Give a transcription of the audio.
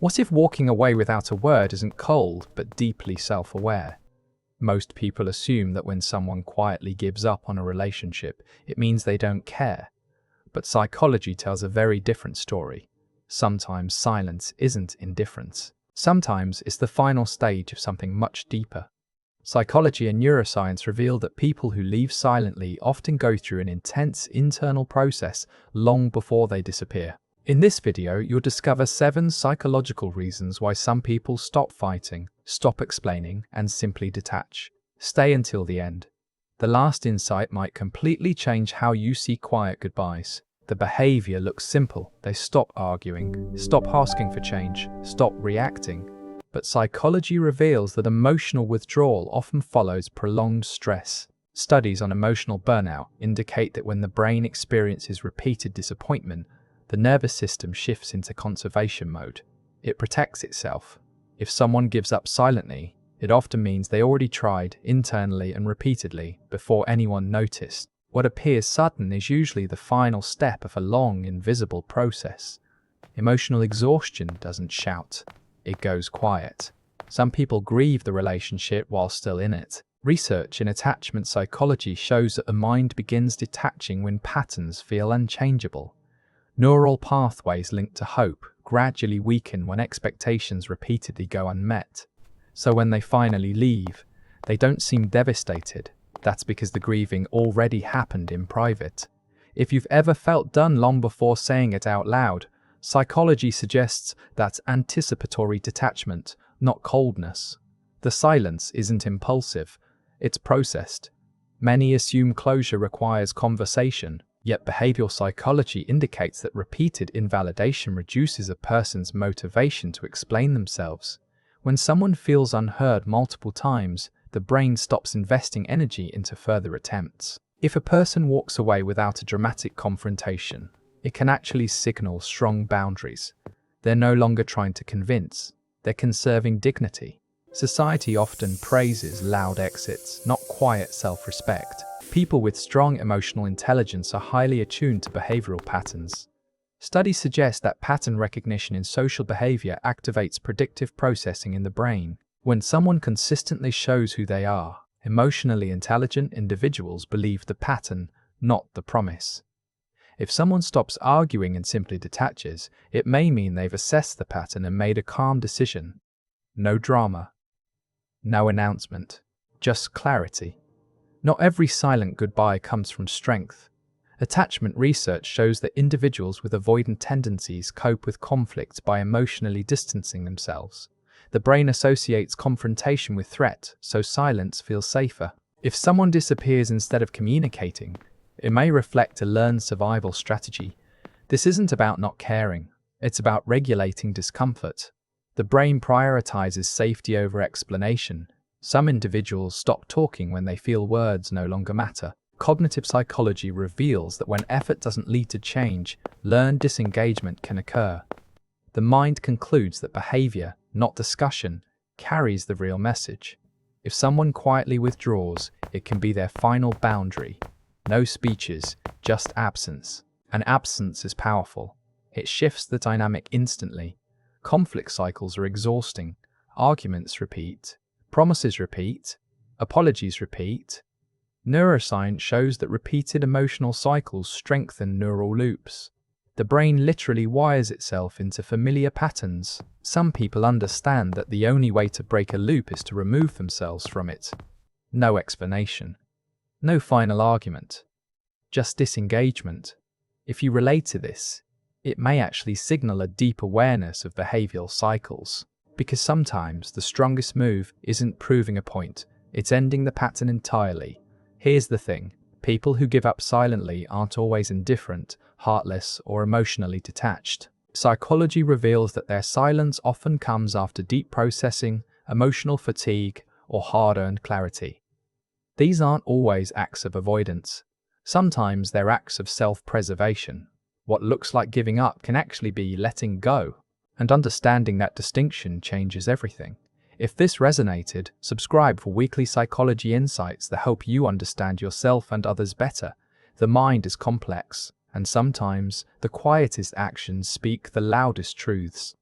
What if walking away without a word isn't cold, but deeply self-aware? Most people assume that when someone quietly gives up on a relationship, it means they don't care. But psychology tells a very different story. Sometimes silence isn't indifference. Sometimes it's the final stage of something much deeper. Psychology and neuroscience reveal that people who leave silently often go through an intense internal process long before they disappear. In this video, you'll discover 7 psychological reasons why some people stop fighting, stop explaining, and simply detach. Stay until the end. The last insight might completely change how you see quiet goodbyes. The behavior looks simple. They stop arguing, stop asking for change, stop reacting. But psychology reveals that emotional withdrawal often follows prolonged stress. Studies on emotional burnout indicate that when the brain experiences repeated disappointment, the nervous system shifts into conservation mode. It protects itself. If someone gives up silently, it often means they already tried internally and repeatedly before anyone noticed. What appears sudden is usually the final step of a long, invisible process. Emotional exhaustion doesn't shout. It goes quiet. Some people grieve the relationship while still in it. Research in attachment psychology shows that the mind begins detaching when patterns feel unchangeable. Neural pathways linked to hope gradually weaken when expectations repeatedly go unmet. So when they finally leave, they don't seem devastated. That's because the grieving already happened in private. If you've ever felt done long before saying it out loud, psychology suggests that's anticipatory detachment, not coldness. The silence isn't impulsive, it's processed. Many assume closure requires conversation, yet behavioral psychology indicates that repeated invalidation reduces a person's motivation to explain themselves. When someone feels unheard multiple times, the brain stops investing energy into further attempts. If a person walks away without a dramatic confrontation, it can actually signal strong boundaries. They're no longer trying to convince, they're conserving dignity. Society often praises loud exits, not quiet self-respect. People with strong emotional intelligence are highly attuned to behavioral patterns. Studies suggest that pattern recognition in social behavior activates predictive processing in the brain. When someone consistently shows who they are, emotionally intelligent individuals believe the pattern, not the promise. If someone stops arguing and simply detaches, it may mean they've assessed the pattern and made a calm decision. No drama. No announcement. Just clarity. Not every silent goodbye comes from strength. Attachment research shows that individuals with avoidant tendencies cope with conflict by emotionally distancing themselves. The brain associates confrontation with threat, so silence feels safer. If someone disappears instead of communicating, it may reflect a learned survival strategy. This isn't about not caring, it's about regulating discomfort. The brain prioritizes safety over explanation. Some individuals stop talking when they feel words no longer matter. Cognitive psychology reveals that when effort doesn't lead to change, learned disengagement can occur. The mind concludes that behavior, not discussion, carries the real message. If someone quietly withdraws, it can be their final boundary. No speeches, just absence. And absence is powerful. It shifts the dynamic instantly. Conflict cycles are exhausting. Arguments repeat. Promises repeat. Apologies repeat. Neuroscience shows that repeated emotional cycles strengthen neural loops. The brain literally wires itself into familiar patterns. Some people understand that the only way to break a loop is to remove themselves from it. No explanation. No final argument. Just disengagement. If you relate to this, it may actually signal a deep awareness of behavioral cycles. Because sometimes the strongest move isn't proving a point, it's ending the pattern entirely. Here's the thing, people who give up silently aren't always indifferent, heartless, or emotionally detached. Psychology reveals that their silence often comes after deep processing, emotional fatigue, or hard-earned clarity. These aren't always acts of avoidance. Sometimes they're acts of self-preservation. What looks like giving up can actually be letting go. And understanding that distinction changes everything. If this resonated, subscribe for weekly psychology insights that help you understand yourself and others better. The mind is complex, and sometimes the quietest actions speak the loudest truths.